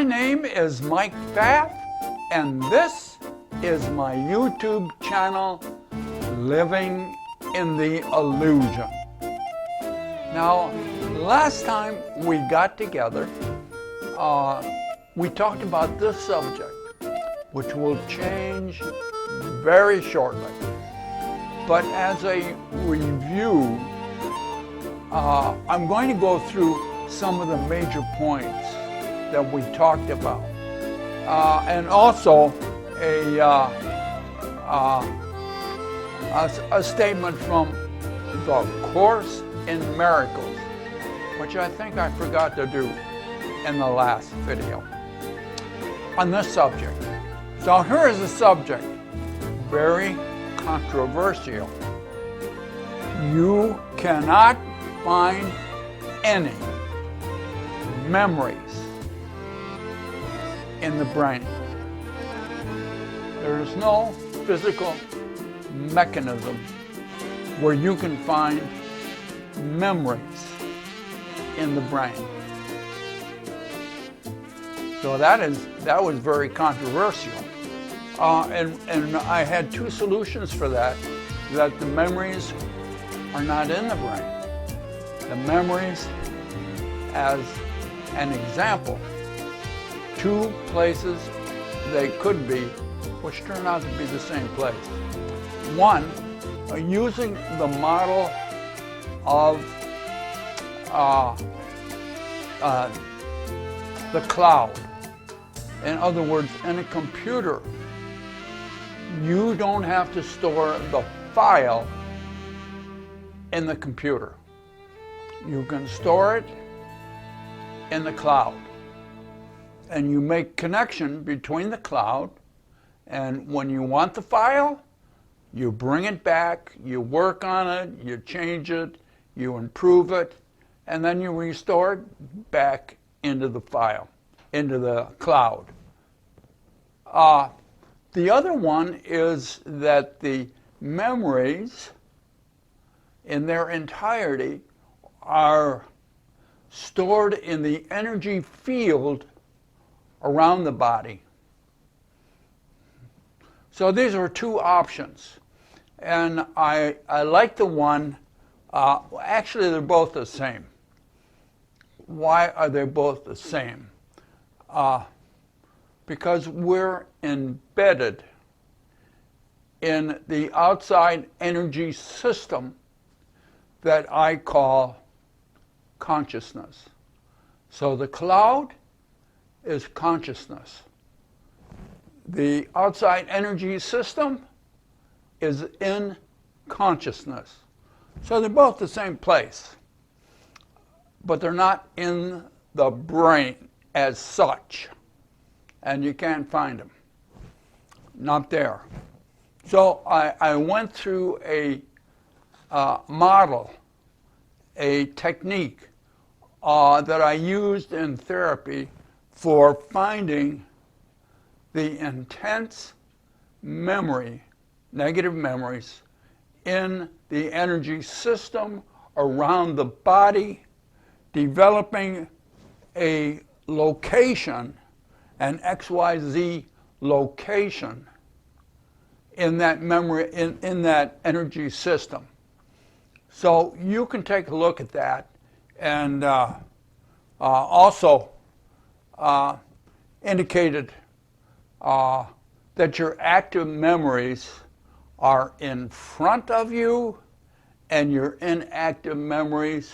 My name is Mike Pfaff, and this is my YouTube channel, Living in the Illusion. Now, last time we got together, we talked about this subject, which will change very shortly. But as a review, I'm going to go through some of the major points that we talked about, and also a statement from the Course in Miracles, which I think I forgot to do in the last video on this subject. So here is the subject, very controversial. You cannot find any memories in the brain. There is no physical mechanism where you can find memories in the brain. So that was very controversial. And I had two solutions for that the memories are not in the brain. The memories, as an example, two places they could be, which turn out to be the same place. One, using the model of the cloud. In other words, in a computer, you don't have to store the file in the computer. You can store it in the cloud. And you make connection between the cloud, and when you want the file, you bring it back, you work on it, you change it, you improve it, and then you restore it back into the file, into the cloud. The other one is that the memories in their entirety are stored in the energy field around the body. So these are two options. And I like the one, actually they're both the same. Why are they both the same? Because we're embedded in the outside energy system that I call consciousness. So the cloud is consciousness. The outside energy system is in consciousness. So they're both the same place, but they're not in the brain as such, and you can't find them. Not there. So I went through a model, a technique that I used in therapy for finding the intense memory, negative memories, in the energy system around the body, developing a location, an XYZ location in that memory, in that energy system. So you can take a look at that, and also indicated that your active memories are in front of you, and your inactive memories,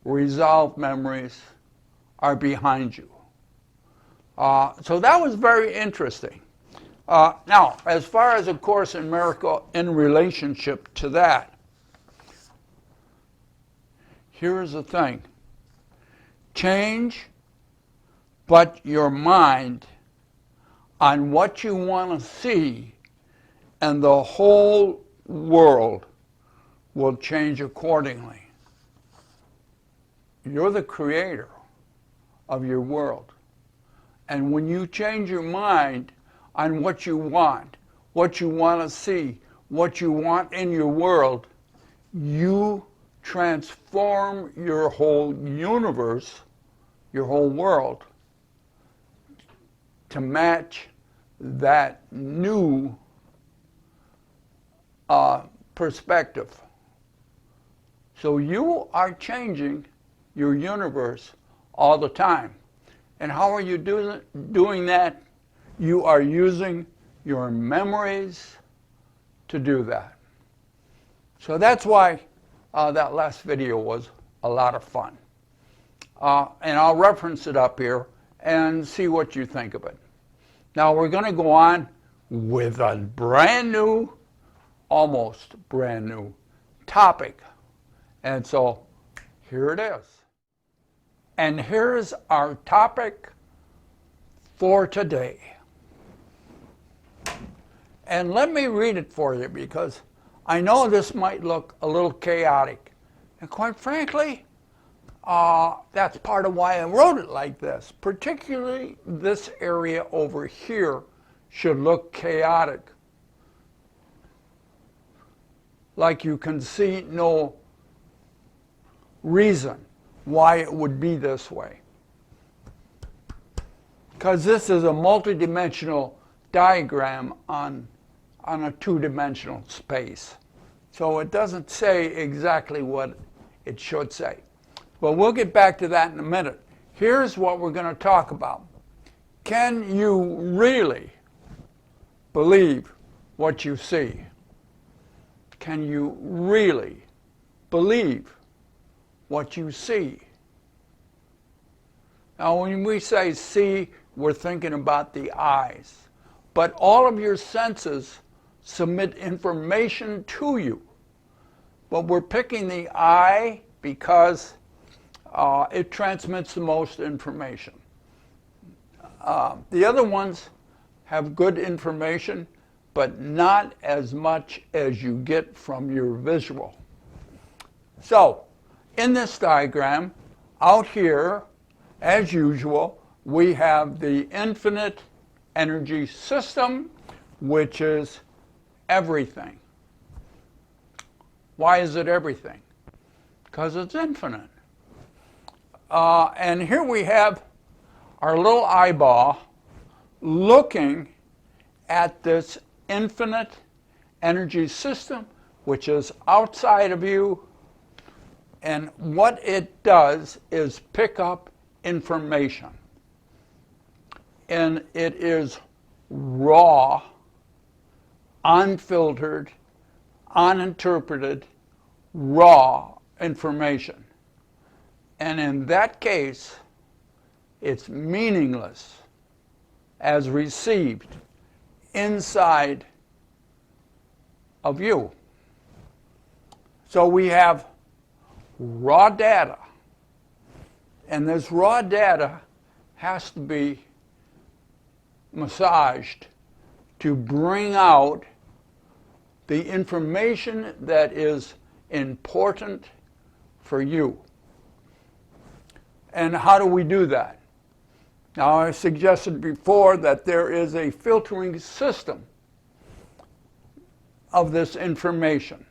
resolved memories, are behind you. So that was very interesting. Now, as far as A Course in Miracles in relationship to that, here's the thing. Change but your mind on what you want to see, and the whole world will change accordingly. You're the creator of your world. And when you change your mind on what you want to see, what you want in your world, you transform your whole universe, your whole world, to match that new perspective. So you are changing your universe all the time. And how are you doing that? You are using your memories to do that. So that's why that last video was a lot of fun. And I'll reference it up here and see what you think of it. Now we're going to go on with a brand new, almost brand new topic. And so here it is. And here's our topic for today. And let me read it for you because I know this might look a little chaotic. And quite frankly, that's part of why I wrote it like this. Particularly this area over here should look chaotic. Like you can see no reason why it would be this way. Because this is a multidimensional diagram on a two-dimensional space. So it doesn't say exactly what it should say. But we'll get back to that in a minute. Here's what we're going to talk about. Can you really believe what you see? Can you really believe what you see? Now, when we say see, we're thinking about the eyes. But all of your senses submit information to you. But we're picking the eye because it transmits the most information. The other ones have good information, but not as much as you get from your visual. So, in this diagram, out here, as usual, we have the infinite energy system, which is everything. Why is it everything? Because it's infinite. And here we have our little eyeball looking at this infinite energy system, which is outside of you. And what it does is pick up information. And it is raw, unfiltered, uninterpreted, raw information. And in that case, it's meaningless as received inside of you. So we have raw data, and this raw data has to be massaged to bring out the information that is important for you. And how do we do that? Now, I suggested before that there is a filtering system of this information.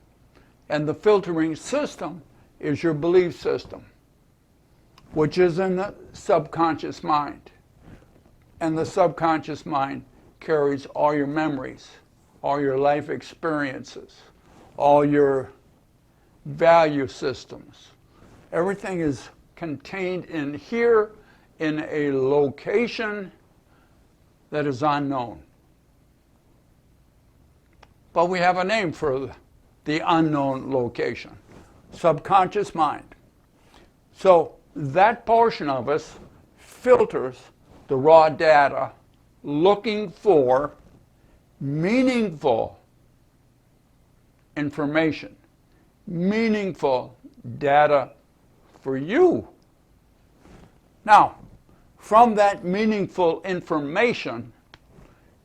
And the filtering system is your belief system, which is in the subconscious mind. And the subconscious mind carries all your memories, all your life experiences, all your value systems. Everything is contained in here in a location that is unknown. But we have a name for the unknown location, subconscious mind. So that portion of us filters the raw data looking for meaningful information, meaningful data for you. Now, from that meaningful information,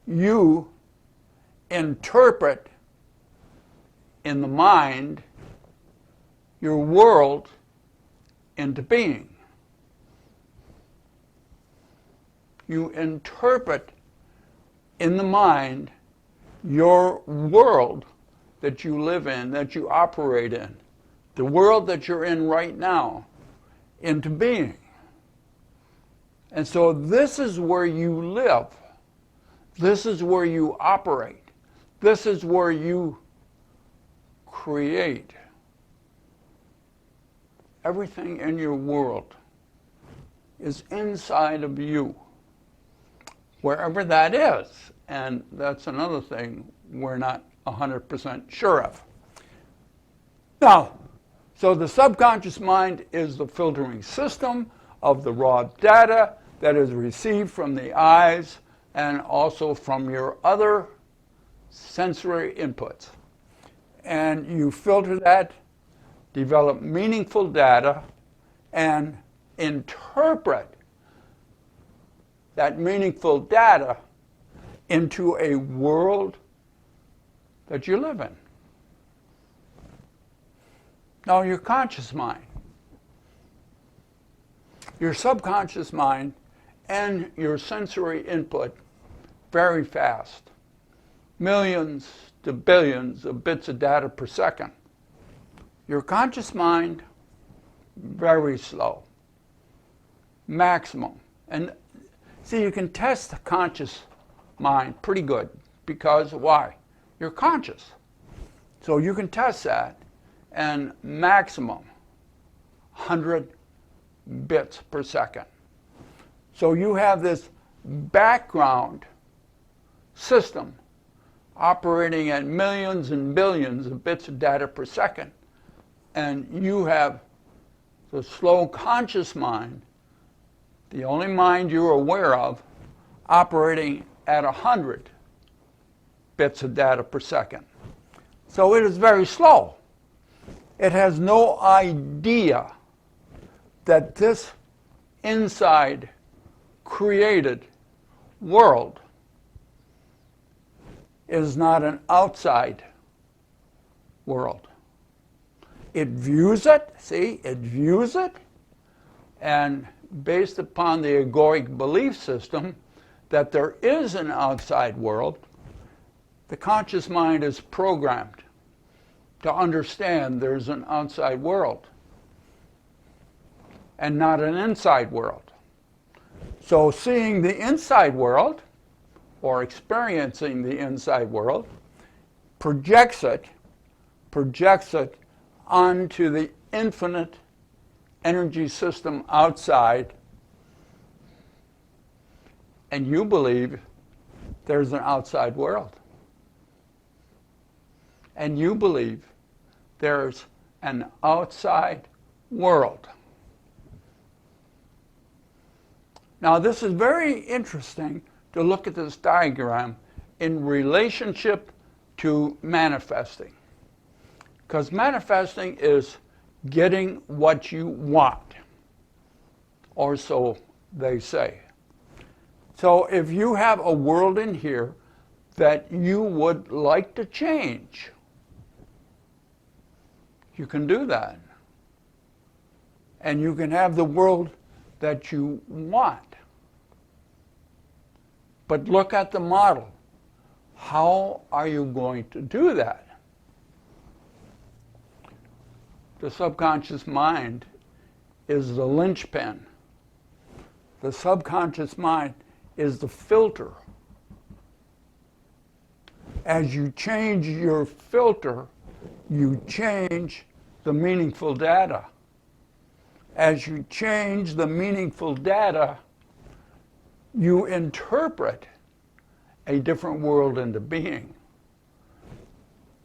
you interpret in the mind your world into being. You interpret in the mind your world that you live in, that you operate in, the world that you're in right now, into being. And so this is where you live. This is where you operate. This is where you create. Everything in your world is inside of you, wherever that is. And that's another thing we're not 100% sure of. Now, so the subconscious mind is the filtering system of the raw data that is received from the eyes and also from your other sensory inputs. And you filter that, develop meaningful data, and interpret that meaningful data into a world that you live in. Now, your conscious mind, your subconscious mind, and your sensory input very fast. Millions to billions of bits of data per second. Your conscious mind, very slow. Maximum. And see, you can test the conscious mind pretty good because why? You're conscious. So you can test that, and maximum 100 bits per second. So you have this background system operating at millions and billions of bits of data per second. And you have the slow conscious mind, the only mind you're aware of, operating at 100 bits of data per second. So it is very slow. It has no idea that this inside created world is not an outside world. It views it, see, it views it, and based upon the egoic belief system that there is an outside world, the conscious mind is programmed to understand there's an outside world and not an inside world. So seeing the inside world or experiencing the inside world projects it onto the infinite energy system outside, and you believe there's an outside world. And you believe there's an outside world. Now, this is very interesting to look at this diagram in relationship to manifesting. Because manifesting is getting what you want, or so they say. So if you have a world in here that you would like to change, you can do that. And you can have the world that you want. But look at the model. How are you going to do that? The subconscious mind is the linchpin. The subconscious mind is the filter. As you change your filter, you change the meaningful data. As you change the meaningful data, you interpret a different world into being.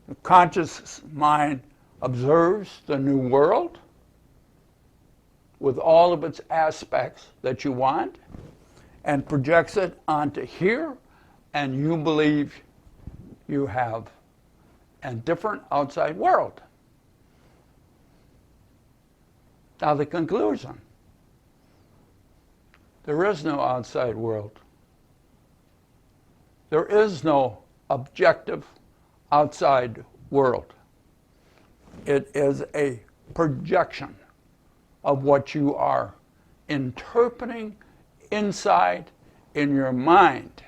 The conscious mind observes the new world with all of its aspects that you want and projects it onto here, and you believe you have a different outside world. Now the conclusion. There is no outside world. There is no objective outside world. It is a projection of what you are interpreting inside in your mind.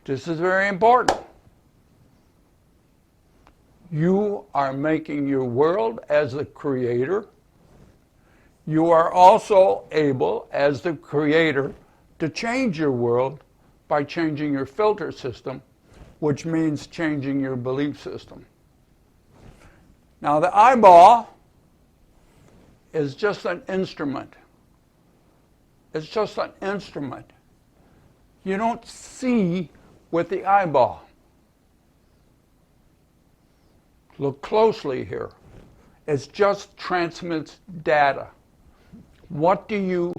This is very important. You are making your world as the creator. You are also able, as the creator, to change your world by changing your filter system, which means changing your belief system. Now, the eyeball is just an instrument. It's just an instrument. You don't see with the eyeball. Look closely here. It just transmits data. What do you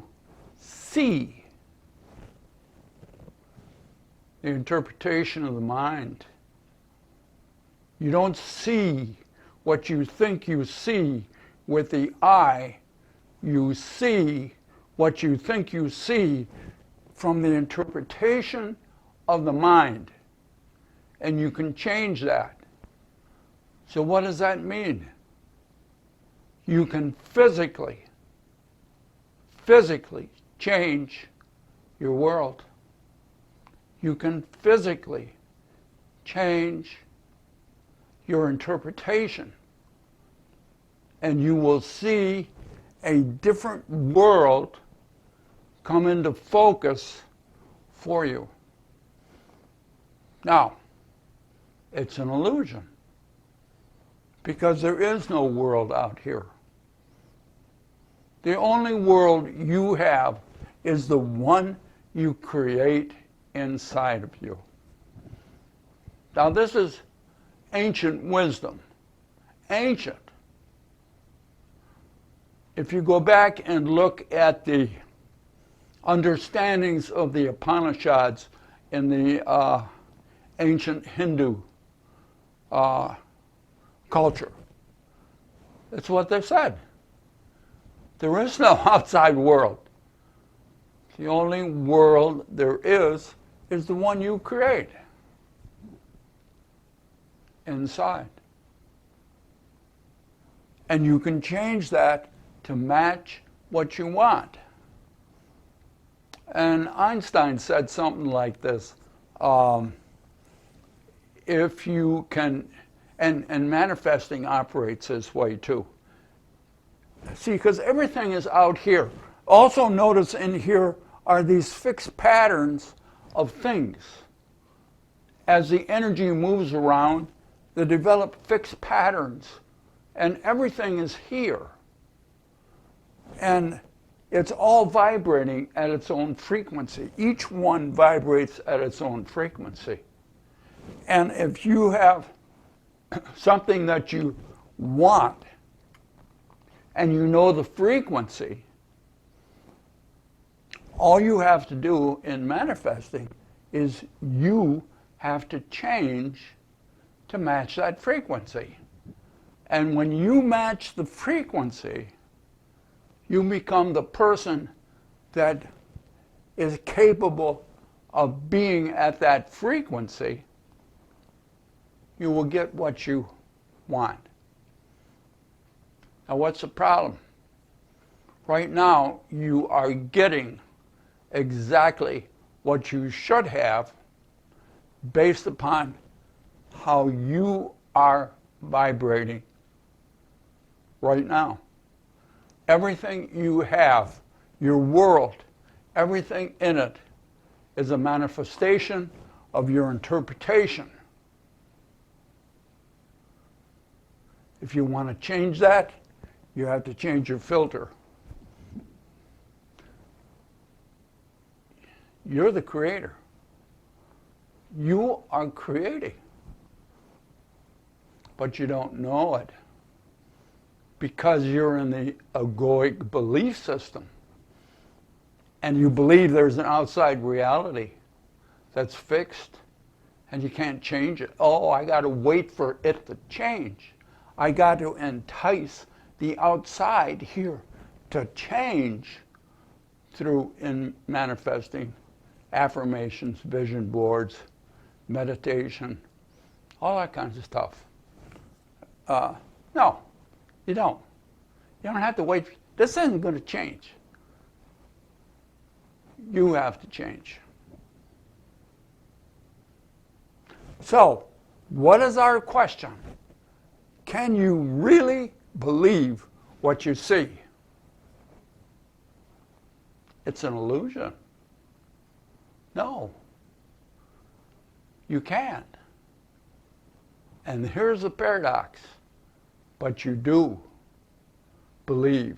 see? The interpretation of the mind. You don't see what you think you see with the eye. You see what you think you see from the interpretation of the mind. And you can change that. So what does that mean? You can physically change your world. You can physically change your interpretation. And you will see a different world come into focus for you. Now, it's an illusion, because there is no world out here. The only world you have is the one you create inside of you. Now, this is ancient wisdom. Ancient. If you go back and look at the understandings of the Upanishads in the ancient Hindu culture, that's what they said. There is no outside world. The only world there is the one you create inside. And you can change that to match what you want. And Einstein said something like this, if you can, and manifesting operates this way too. See, because everything is out here. Also notice in here are these fixed patterns of things. As the energy moves around, they develop fixed patterns, and everything is here. And it's all vibrating at its own frequency. Each one vibrates at its own frequency. And if you have something that you want, and you know the frequency, all you have to do in manifesting is you have to change to match that frequency. And when you match the frequency, you become the person that is capable of being at that frequency. You will get what you want. Now, what's the problem? Right now, you are getting exactly what you should have based upon how you are vibrating right now. Everything you have, your world, everything in it is a manifestation of your interpretation. If you want to change that, you have to change your filter. You're the creator. You are creating. But you don't know it because you're in the egoic belief system. And you believe there's an outside reality that's fixed and you can't change it. Oh, I got to wait for it to change. I got to entice the outside here to change through in manifesting affirmations, vision boards, meditation, all that kinds of stuff. No, you don't. You don't have to wait. This isn't going to change. You have to change. So, what is our question? Can you really believe what you see? It's an illusion. No, You can't. And here's the paradox. But you do believe.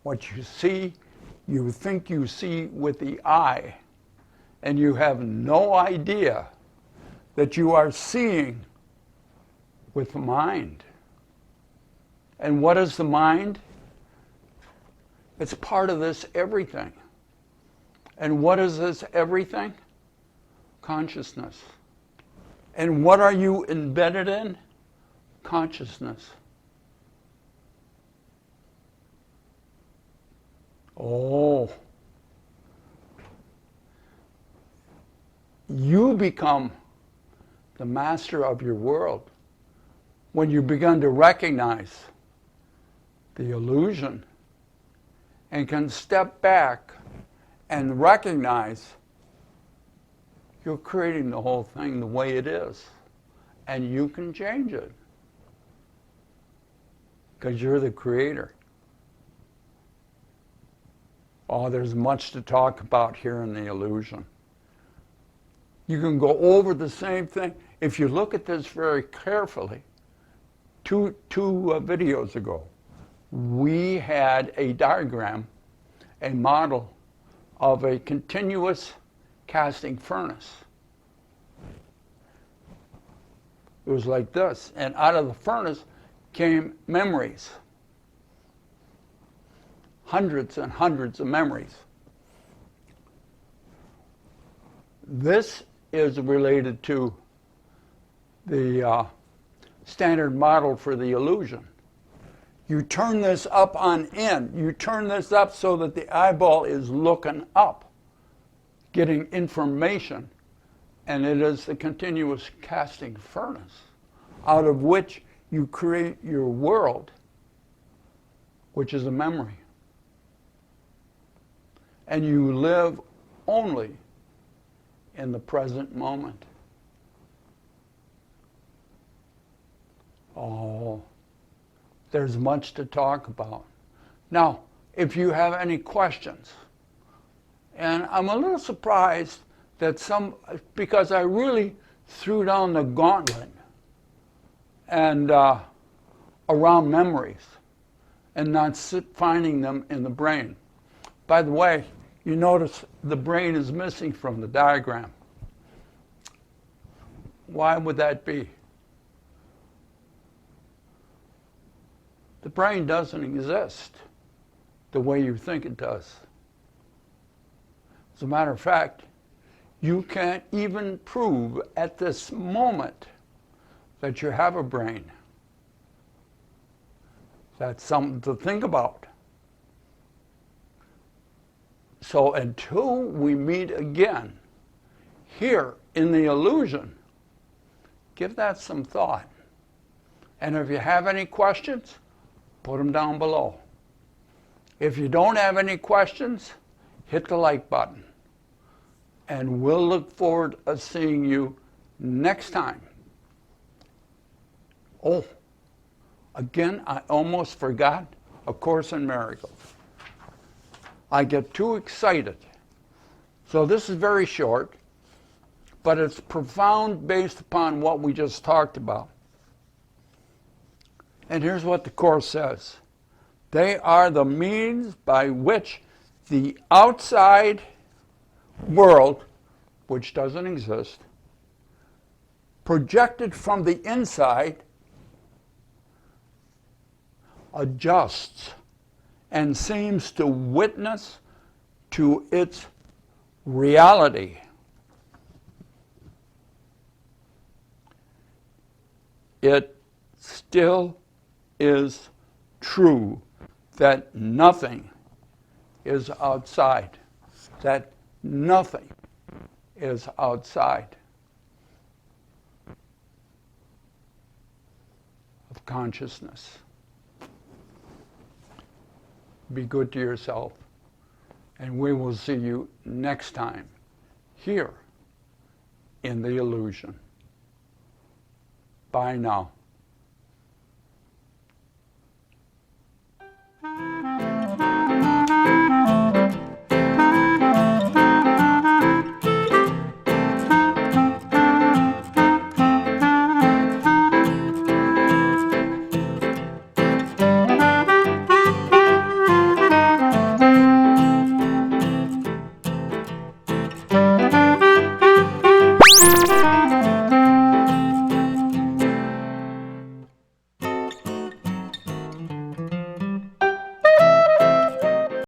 What you see, you think you see with the eye, and you have no idea that you are seeing with the mind. And what is the mind? It's part of this everything. And what is this everything? Consciousness. And what are you embedded in? Consciousness. Oh. You become the master of your world when you begin to recognize the illusion and can step back and recognize you're creating the whole thing the way it is, and you can change it because you're the creator. Oh, there's much to talk about here in the illusion. You can go over the same thing. If you look at this very carefully, two videos ago, we had a diagram, a model of a continuous casting furnace. It was like this, and out of the furnace came memories. Hundreds and hundreds of memories. This is related to the standard model for the illusion. You turn this up on end. You turn this up so that the eyeball is looking up, getting information, and it is the continuous casting furnace out of which you create your world, which is a memory. And you live only in the present moment. Oh, there's much to talk about. Now, if you have any questions, and I'm a little surprised that because I really threw down the gauntlet and around memories and not finding them in the brain. By the way, you notice the brain is missing from the diagram. Why would that be? The brain doesn't exist the way you think it does. As a matter of fact, you can't even prove at this moment that you have a brain. That's something to think about. So until we meet again here in the illusion, give that some thought. And if you have any questions, put them down below. If you don't have any questions, hit the like button. And we'll look forward to seeing you next time. Oh, again, I almost forgot A Course in Miracles. I get too excited. So this is very short, but it's profound based upon what we just talked about. And here's what the Course says. They are the means by which the outside world, which doesn't exist, projected from the inside, adjusts and seems to witness to its reality. It still is true that nothing is outside, that nothing is outside of consciousness. Be good to yourself, and we will see you next time here in the illusion. Bye now.